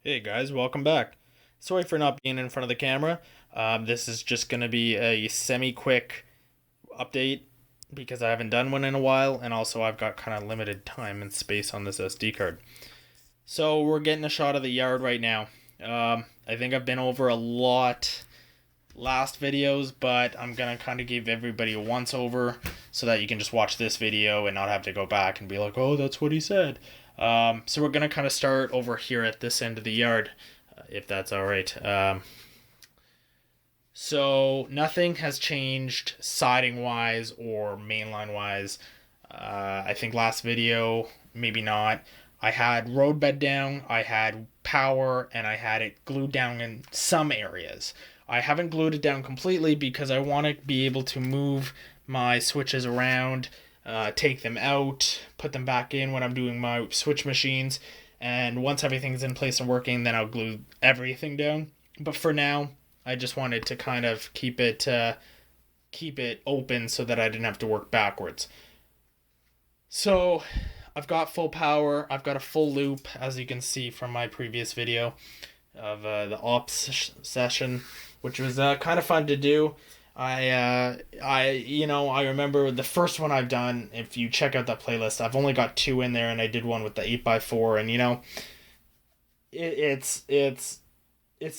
Hey guys, welcome back. Sorry for not being in front of the camera. This is just going to be a semi-quick update because I haven't done one in a while, and also I've got kind of limited time and space on this SD card. So we're getting a shot of the yard right now. I think I've been over a lot last videos, but I'm going to kind of give everybody a once-over so that you can just watch this video and not have to go back and be like, oh, that's what he said. So we're going to kind of start over here at this end of the yard, if that's all right. So nothing has changed siding-wise or mainline-wise. I think last video, maybe not. I had road bed down, I had power, and I had it glued down in some areas. I haven't glued it down completely because I want to be able to move my switches around, take them out, put them back in when I'm doing my switch machines, and once everything's in place and working, then I'll glue everything down. But for now, I just wanted to kind of keep it open so that I didn't have to work backwards. So I've got full power. I've got a full loop, as you can see from my previous video of the ops session, which was kind of fun to do. I remember the first one I've done. If you check out that playlist, I've only got 2 in there, and I did one with the 8x4, and it's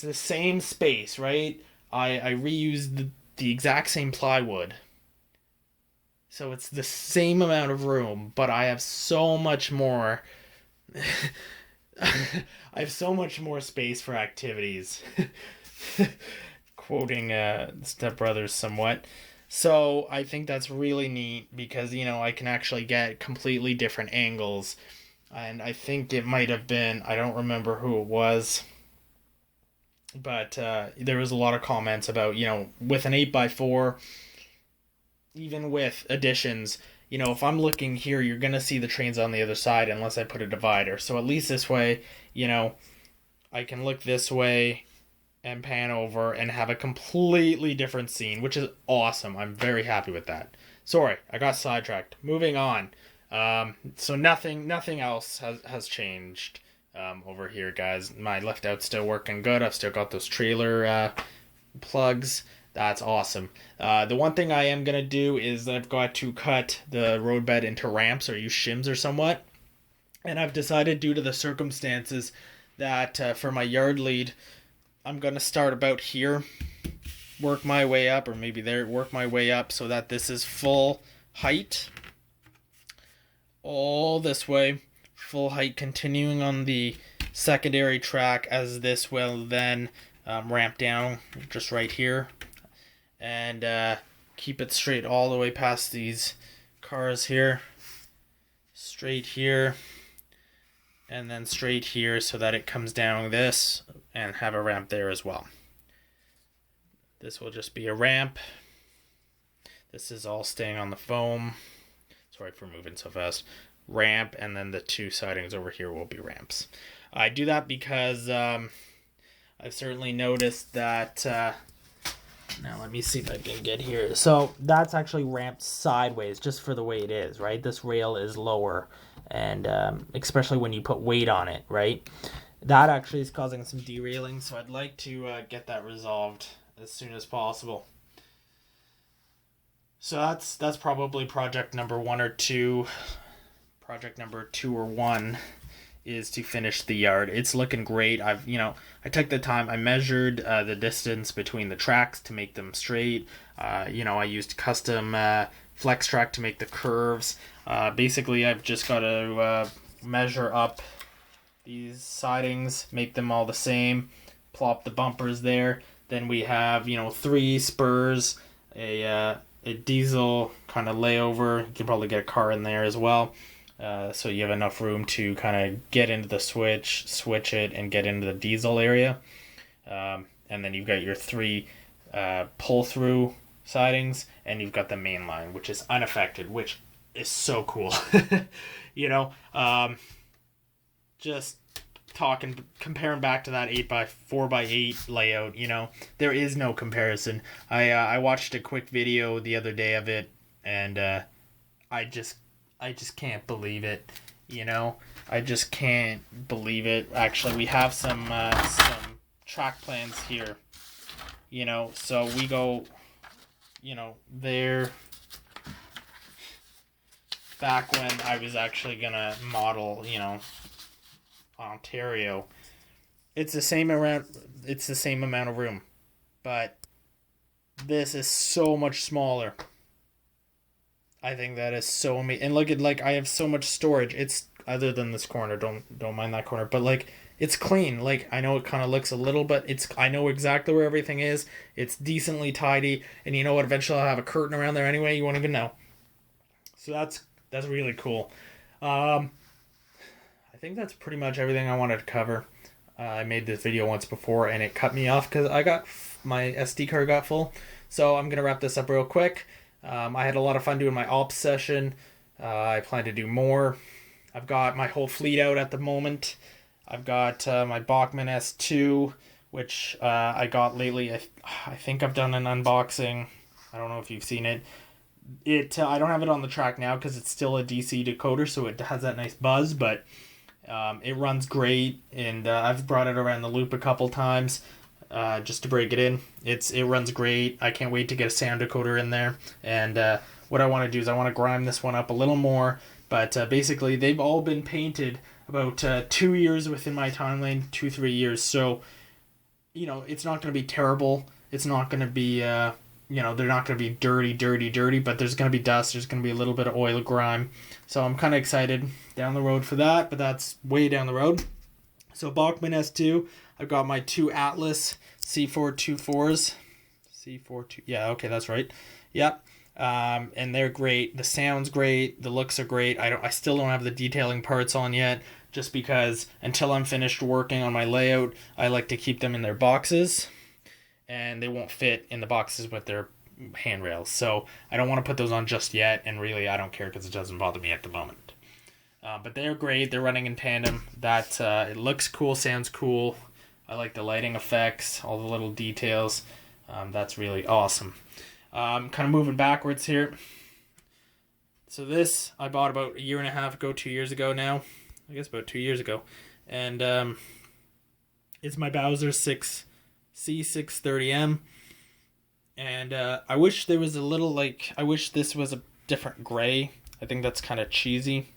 the same space, right? I reused the exact same plywood, so it's the same amount of room, but I have so much more. I have so much more space for activities. Quoting Step Brothers somewhat. So I think that's really neat because, I can actually get completely different angles. And I think it might have been, I don't remember who it was, but there was a lot of comments about, with an 8x4, even with additions, if I'm looking here, you're going to see the trains on the other side unless I put a divider. So at least this way, I can look this way and pan over and have a completely different scene, which is awesome. I'm very happy with that. Sorry, I got sidetracked. Moving on. So nothing else has changed over here, guys. My lift out's still working good. I've still got those trailer plugs. That's awesome. The one thing I am going to do is I've got to cut the roadbed into ramps or use shims or somewhat. And I've decided, due to the circumstances, that for my yard lead, I'm going to start about here, work my way up, or maybe there, work my way up so that this is full height. All this way, full height, continuing on the secondary track, as this will then ramp down just right here. And keep it straight all the way past these cars here. Straight here. And then straight here so that it comes down this and have a ramp there as well. This will just be a ramp. This is all staying on the foam. Sorry for moving so fast. Ramp, and then the 2 sidings over here will be ramps. I do that because I've certainly noticed that... now let me see if I can get here. So that's actually ramped sideways just for the way it is, right? This rail is lower, and especially when you put weight on it, right? That actually is causing some derailing, so I'd like to get that resolved as soon as possible. So that's probably project number 1 or 2. Project number 2 or 1 is to finish the yard. It's looking great. I took the time. I measured the distance between the tracks to make them straight. I used custom flex track to make the curves. Basically, I've just got to measure up these sidings, make them all the same, plop the bumpers there. Then we have 3 spurs, a diesel kind of layover. You can probably get a car in there as well. So you have enough room to kind of get into the switch it, and get into the diesel area. And then you've got your 3 pull-through sidings, and you've got the main line, which is unaffected, which is so cool. Just comparing back to that 8x4x8 layout, there is no comparison. I watched a quick video the other day of it, and I just can't believe it. I just can't believe it. Actually, we have some track plans here. You know, so we go, you know, there. Back when I was actually gonna model, you know, Ontario, it's the same amount of room, but this is so much smaller. I think that is so amazing. And look at, like, I have so much storage. It's, other than this corner, don't mind that corner, but like, it's clean. Like, I know it kind of looks a little, but I know exactly where everything is. It's decently tidy, and you know what? Eventually, I'll have a curtain around there anyway. You won't even know. So that's really cool. I think that's pretty much everything I wanted to cover. I made this video once before, and it cut me off because my SD card got full. So I'm gonna wrap this up real quick. I had a lot of fun doing my ops session. I plan to do more. I've got my whole fleet out at the moment. I've got my Bachman S2, which I got lately. I think I've done an unboxing. I don't know if you've seen it. I don't have it on the track now because it's still a DC decoder, so it has that nice buzz, but it runs great, and I've brought it around the loop a couple times just to break it in. It runs great. I can't wait to get a sound decoder in there, and what I want to do is I want to grime this one up a little more, but basically they've all been painted about 2 years within my timeline, 2-3 years, so you know, it's not going to be terrible. It's not going to be you know, they're not going to be dirty, but there's going to be dust. There's going to be a little bit of oil grime. So I'm kind of excited down the road for that, but that's way down the road. So Bachman S2, I've got my 2 Atlas C424s. Yeah, okay, that's right. Yep. And they're great. The sound's great. The looks are great. I still don't have the detailing parts on yet, just because until I'm finished working on my layout, I like to keep them in their boxes. And they won't fit in the boxes with their handrails. So I don't want to put those on just yet, and really I don't care because it doesn't bother me at the moment. But they're great. They're running in tandem. It looks cool, sounds cool. I like the lighting effects, all the little details. That's really awesome. Kind of moving backwards here. So this I bought about 1.5 years ago, 2 years ago now. I guess about 2 years ago. And it's my Bowser C630M, and I wish there was a little, like, I wish this was a different gray. I think that's kind of cheesy,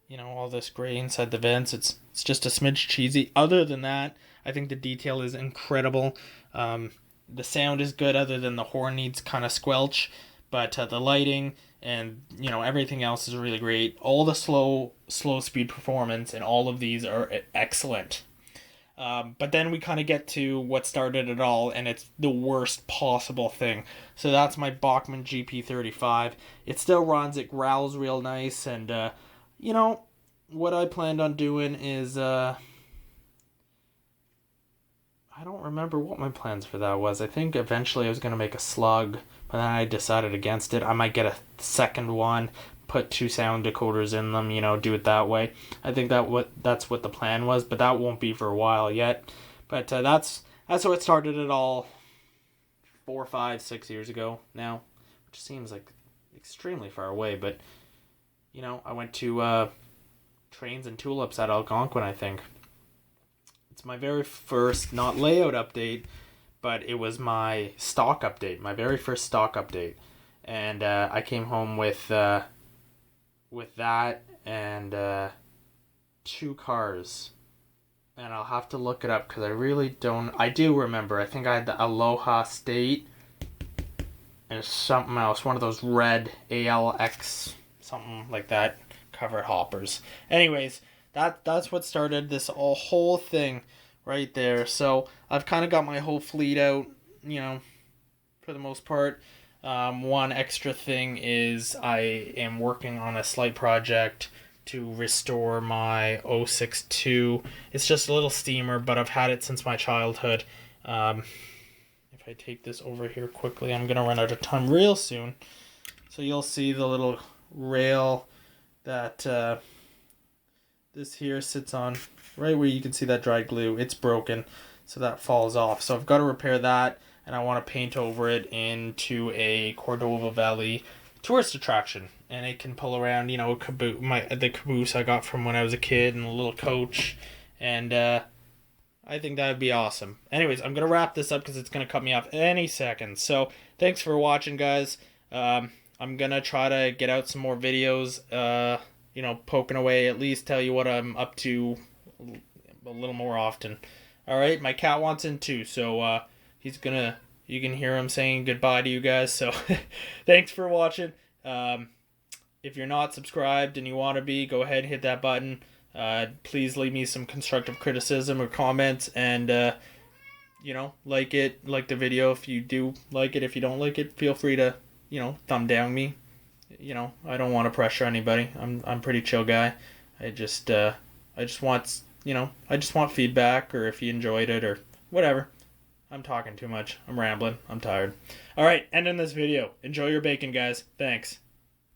you know, all this gray inside the vents. It's just a smidge cheesy. Other than that, I think the detail is incredible. The sound is good, other than the horn needs kind of squelch, but the lighting and, you know, everything else is really great. All the slow speed performance and all of these are excellent. But then we kind of get to what started it all, and it's the worst possible thing. So that's my Bachmann GP35. It still runs, it growls real nice, and, you know, what I planned on doing is, I don't remember what my plans for that was. I think eventually I was going to make a slug, but then I decided against it. I might get a second one, put 2 sound decoders in them, you know, do it that way. I think that's what the plan was, but that won't be for a while yet. But that's what started it all 4, 5, 6 years ago now, which seems like extremely far away. But, you know, I went to Trains and Tulips at Algonquin, I think. It's my very first, not layout update, but it was my stock update, my very first stock update. And I came home with that and 2 cars. And I'll have to look it up because I really don't. I do remember. I think I had the Aloha State and something else. One of those red ALX, something like that, covered hoppers. Anyways, that's what started this whole thing right there. So I've kind of got my whole fleet out, you know, for the most part. One extra thing is I am working on a slight project to restore my 062. It's just a little steamer, but I've had it since my childhood. If I take this over here quickly, I'm going to run out of time real soon. So you'll see the little rail that this here sits on, right where you can see that dried glue. It's broken, so that falls off. So I've got to repair that, and I want to paint over it into a Cordova Valley tourist attraction. and it can pull around, you know, the caboose I got from when I was a kid, and a little coach, and I think that would be awesome. Anyways, I'm going to wrap this up because it's going to cut me off any second. So, thanks for watching, guys. I'm going to try to get out some more videos, you know, poking away, at least tell you what I'm up to a little more often. Alright, my cat wants in too, so you can hear him saying goodbye to you guys. So, thanks for watching. If you're not subscribed and you want to be, go ahead and hit that button. Please leave me some constructive criticism or comments, and you know, like the video if you do like it. If you don't like it, feel free to, you know, thumb down me. You know, I don't want to pressure anybody. I'm a pretty chill guy. I just want, you know, I just want feedback, or if you enjoyed it or whatever. I'm talking too much. I'm rambling. I'm tired. All right, ending this video. Enjoy your bacon, guys. Thanks.